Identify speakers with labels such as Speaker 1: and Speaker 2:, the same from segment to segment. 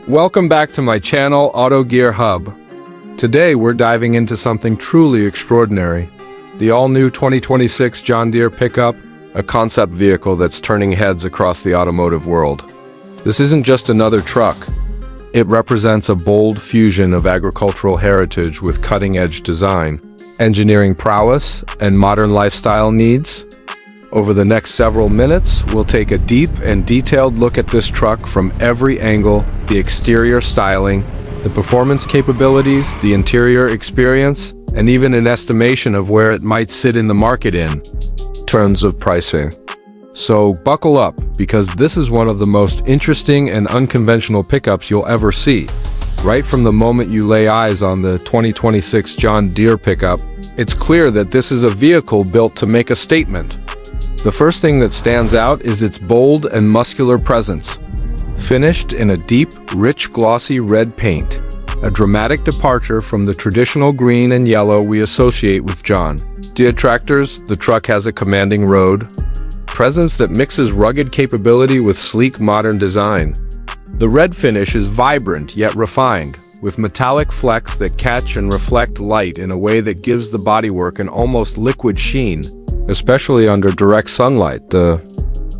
Speaker 1: Welcome back to my channel, Auto Gear Hub. Today we're diving into something truly extraordinary. The all-new 2026 John Deere Pick-Up, a concept vehicle that's turning heads across the automotive world. This isn't just another truck. It represents a bold fusion of agricultural heritage with cutting-edge design, engineering prowess, and modern lifestyle needs. Over the next several minutes, we'll take a deep and detailed look at this truck from every angle: the exterior styling, the performance capabilities, the interior experience, and even an estimation of where it might sit in the market in terms of pricing. So buckle up, because this is one of the most interesting and unconventional pickups you'll ever see. Right from the moment you lay eyes on the 2026 John Deere Pick-Up, it's clear that this is a vehicle built to make a statement. The first thing that stands out is its bold and muscular presence. Finished in a deep, rich, glossy red paint, a dramatic departure from the traditional green and yellow we associate with John Deere tractors. The truck has a commanding road presence that mixes rugged capability with sleek modern design. The red finish is vibrant yet refined, with metallic flecks that catch and reflect light in a way that gives the bodywork an almost liquid sheen. Especially under direct sunlight, the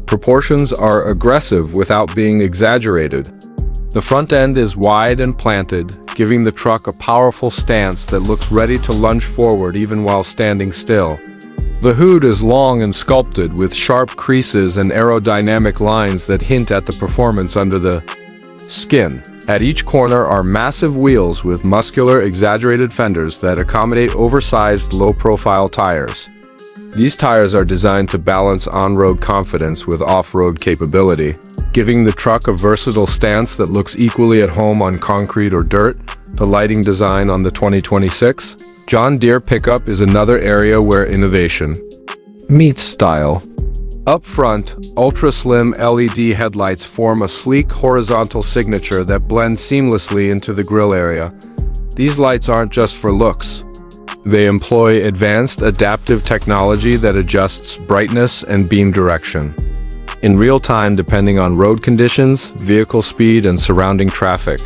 Speaker 1: proportions are aggressive without being exaggerated. The front end is wide and planted, giving the truck a powerful stance that looks ready to lunge forward even while standing still. The hood is long and sculpted, with sharp creases and aerodynamic lines that hint at the performance under the skin. At each corner are massive wheels with muscular, exaggerated fenders that accommodate oversized, low-profile tires. These tires are designed to balance on-road confidence with off-road capability, giving the truck a versatile stance that looks equally at home on concrete or dirt. The lighting design on the 2026 John Deere Pick-Up is another area where innovation meets style. Up front, ultra-slim LED headlights form a sleek horizontal signature that blends seamlessly into the grille area. These lights aren't just for looks. They employ advanced adaptive technology that adjusts brightness and beam direction in real time depending on road conditions, vehicle speed, and surrounding traffic.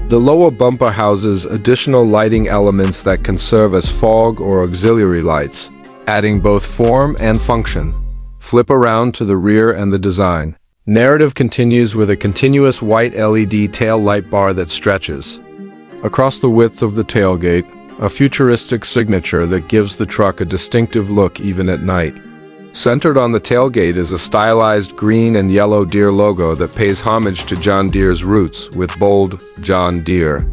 Speaker 1: The lower bumper houses additional lighting elements that can serve as fog or auxiliary lights, adding both form and function. Flip around to the rear and the design. Narrative continues with a continuous white LED tail light bar that stretches across the width of the tailgate, a futuristic signature that gives the truck a distinctive look even at night. Centered on the tailgate is a stylized green and yellow Deere logo that pays homage to John Deere's roots, with bold John Deere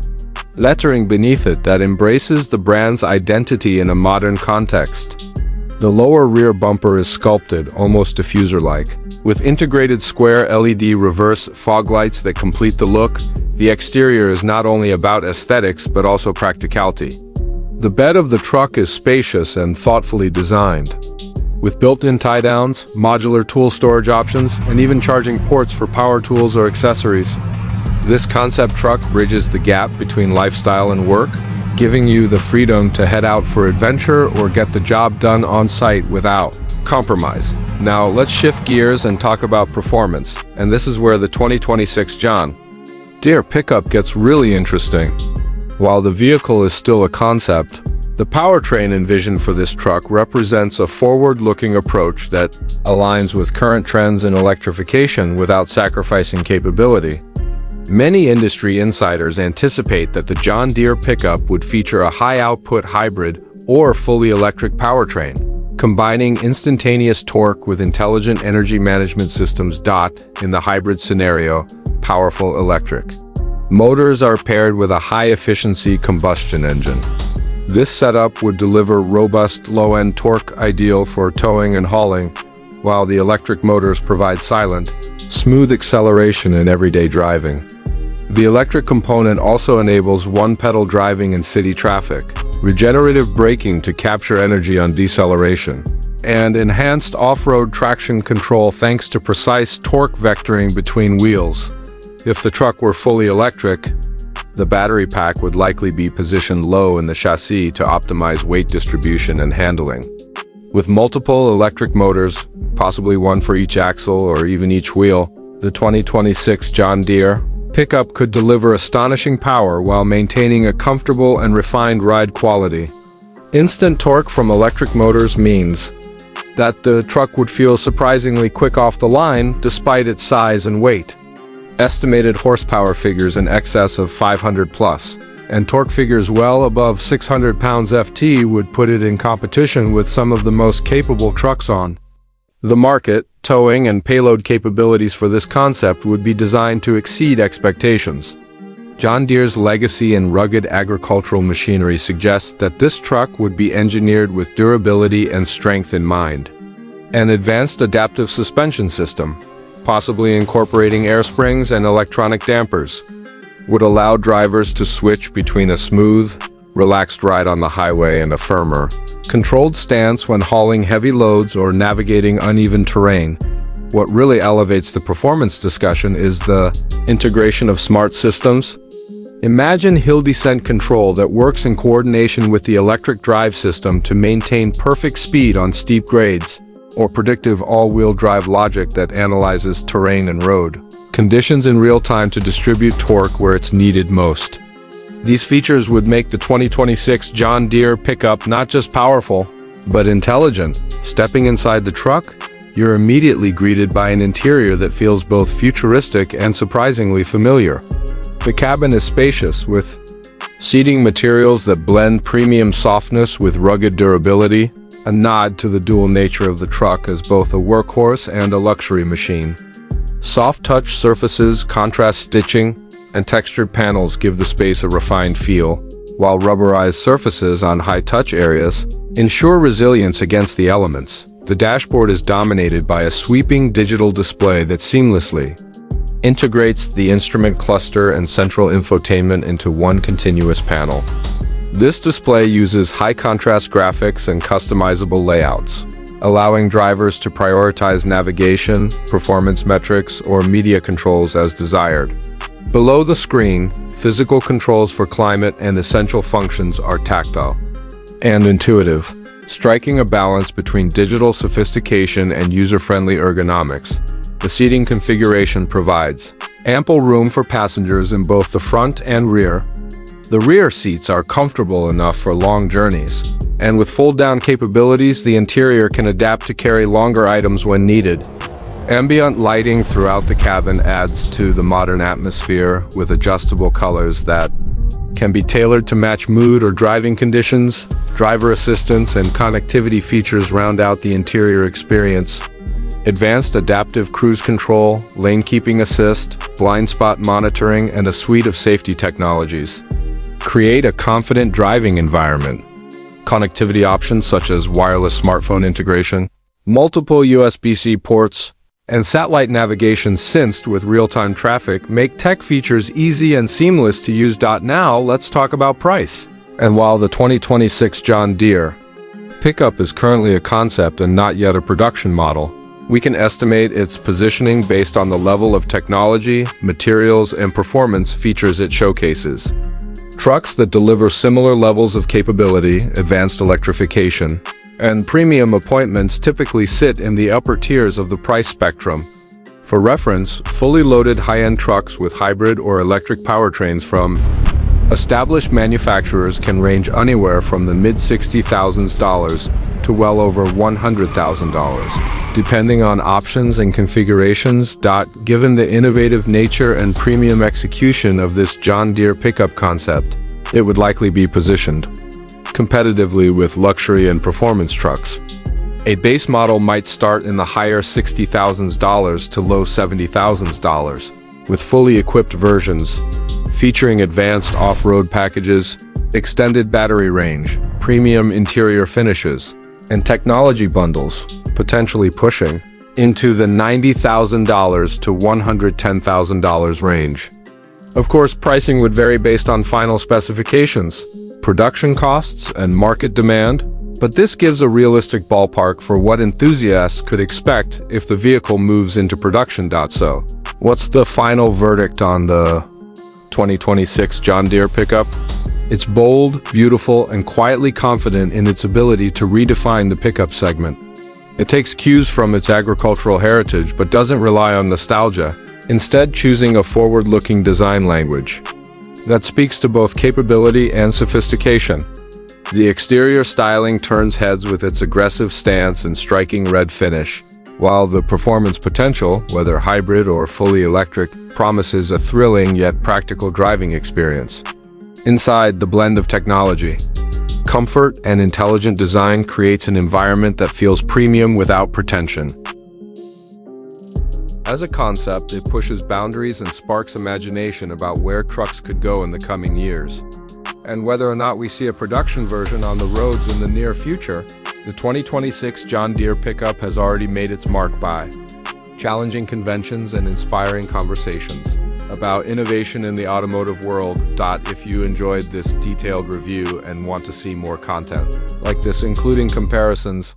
Speaker 1: lettering beneath it that embraces the brand's identity in a modern context. The lower rear bumper is sculpted, almost diffuser-like, with integrated square LED reverse fog lights that complete the look. The exterior is not only about aesthetics but also practicality. The bed of the truck is spacious and thoughtfully designed, with built-in tie-downs, modular tool storage options, and even charging ports for power tools or accessories. This concept truck bridges the gap between lifestyle and work, giving you the freedom to head out for adventure or get the job done on-site without compromise. Now let's shift gears and talk about performance, and this is where the 2026 John Deere Pick-Up gets really interesting. While the vehicle is still a concept, the powertrain envisioned for this truck represents a forward-looking approach that aligns with current trends in electrification without sacrificing capability. Many industry insiders anticipate that the John Deere Pick-Up would feature a high-output hybrid or fully electric powertrain, combining instantaneous torque with intelligent energy management systems. In the hybrid scenario, powerful electric motors are paired with a high-efficiency combustion engine. This setup would deliver robust low-end torque ideal for towing and hauling, while the electric motors provide silent, smooth acceleration in everyday driving. The electric component also enables one-pedal driving in city traffic, regenerative braking to capture energy on deceleration, and enhanced off-road traction control thanks to precise torque vectoring between wheels. If the truck were fully electric, the battery pack would likely be positioned low in the chassis to optimize weight distribution and handling. With multiple electric motors, possibly one for each axle or even each wheel, the 2026 John Deere Pick-Up could deliver astonishing power while maintaining a comfortable and refined ride quality. Instant torque from electric motors means that the truck would feel surprisingly quick off the line despite its size and weight. Estimated horsepower figures in excess of 500 plus, and torque figures well above 600 pounds FT would put it in competition with some of the most capable trucks on the market. Towing and payload capabilities for this concept would be designed to exceed expectations. John Deere's legacy in rugged agricultural machinery suggests that this truck would be engineered with durability and strength in mind. An advanced adaptive suspension system, possibly incorporating air springs and electronic dampers, would allow drivers to switch between a smooth, relaxed ride on the highway and a firmer, controlled stance when hauling heavy loads or navigating uneven terrain. What really elevates the performance discussion is the integration of smart systems. Imagine hill descent control that works in coordination with the electric drive system to maintain perfect speed on steep grades, or predictive all-wheel drive logic that analyzes terrain and road conditions in real time to distribute torque where it's needed most. These features would make the 2026 John Deere Pick-Up not just powerful, but intelligent. Stepping inside the truck, you're immediately greeted by an interior that feels both futuristic and surprisingly familiar. The cabin is spacious, with seating materials that blend premium softness with rugged durability, a nod to the dual nature of the truck as both a workhorse and a luxury machine. Soft touch surfaces, contrast stitching, and textured panels give the space a refined feel, while rubberized surfaces on high-touch areas ensure resilience against the elements. The dashboard is dominated by a sweeping digital display that seamlessly integrates the instrument cluster and central infotainment into one continuous panel. This display uses high-contrast graphics and customizable layouts, allowing drivers to prioritize navigation, performance metrics, or media controls as desired. Below the screen, physical controls for climate and essential functions are tactile and intuitive, striking a balance between digital sophistication and user-friendly ergonomics. The seating configuration provides ample room for passengers in both the front and rear. The rear seats are comfortable enough for long journeys, and with fold-down capabilities, the interior can adapt to carry longer items when needed. Ambient lighting throughout the cabin adds to the modern atmosphere with adjustable colors that can be tailored to match mood or driving conditions. Driver assistance and connectivity features round out the interior experience. Advanced adaptive cruise control, lane keeping assist, blind spot monitoring, and a suite of safety technologies create a confident driving environment. Connectivity options such as wireless smartphone integration, multiple USB-C ports, and satellite navigation synced with real-time traffic make tech features easy and seamless to use. Now, let's talk about price. And while the 2026 John Deere Pick-Up is currently a concept and not yet a production model, we can estimate its positioning based on the level of technology, materials, and performance features it showcases. Trucks that deliver similar levels of capability, advanced electrification, and premium appointments typically sit in the upper tiers of the price spectrum. For reference, fully loaded high-end trucks with hybrid or electric powertrains from established manufacturers can range anywhere from the mid-$60,000s to well over $100,000, depending on options and configurations. Given the innovative nature and premium execution of this John Deere Pick-Up concept, it would likely be positioned competitively with luxury and performance trucks. A base model might start in the higher $60,000s to low $70,000s, with fully equipped versions featuring advanced off-road packages, extended battery range, premium interior finishes, and technology bundles, potentially pushing into the $90,000 to $110,000 range. Of course, pricing would vary based on final specifications, production costs, and market demand, but this gives a realistic ballpark for what enthusiasts could expect if the vehicle moves into production. So, what's the final verdict on the 2026 John Deere Pick-Up? It's bold, beautiful, and quietly confident in its ability to redefine the pickup segment. It takes cues from its agricultural heritage but doesn't rely on nostalgia. instead choosing a forward-looking design language that speaks to both capability and sophistication. The exterior styling turns heads with its aggressive stance and striking red finish, while the performance potential, whether hybrid or fully electric, promises a thrilling yet practical driving experience. Inside, the blend of technology, comfort, and intelligent design creates an environment that feels premium without pretension. As a concept, it pushes boundaries and sparks imagination about where trucks could go in the coming years. And whether or not we see a production version on the roads in the near future, the 2026 John Deere Pick-Up has already made its mark by challenging conventions and inspiring conversations about innovation in the automotive world. If you enjoyed this detailed review and want to see more content like this, including comparisons,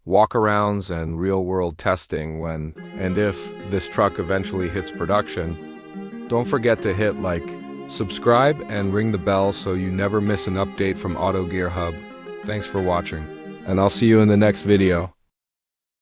Speaker 1: walkarounds, and real-world testing when and if this truck eventually hits production, don't forget to hit like, subscribe, and ring the bell so you never miss an update from Auto Gear Hub. Thanks for watching, and I'll see you in the next video.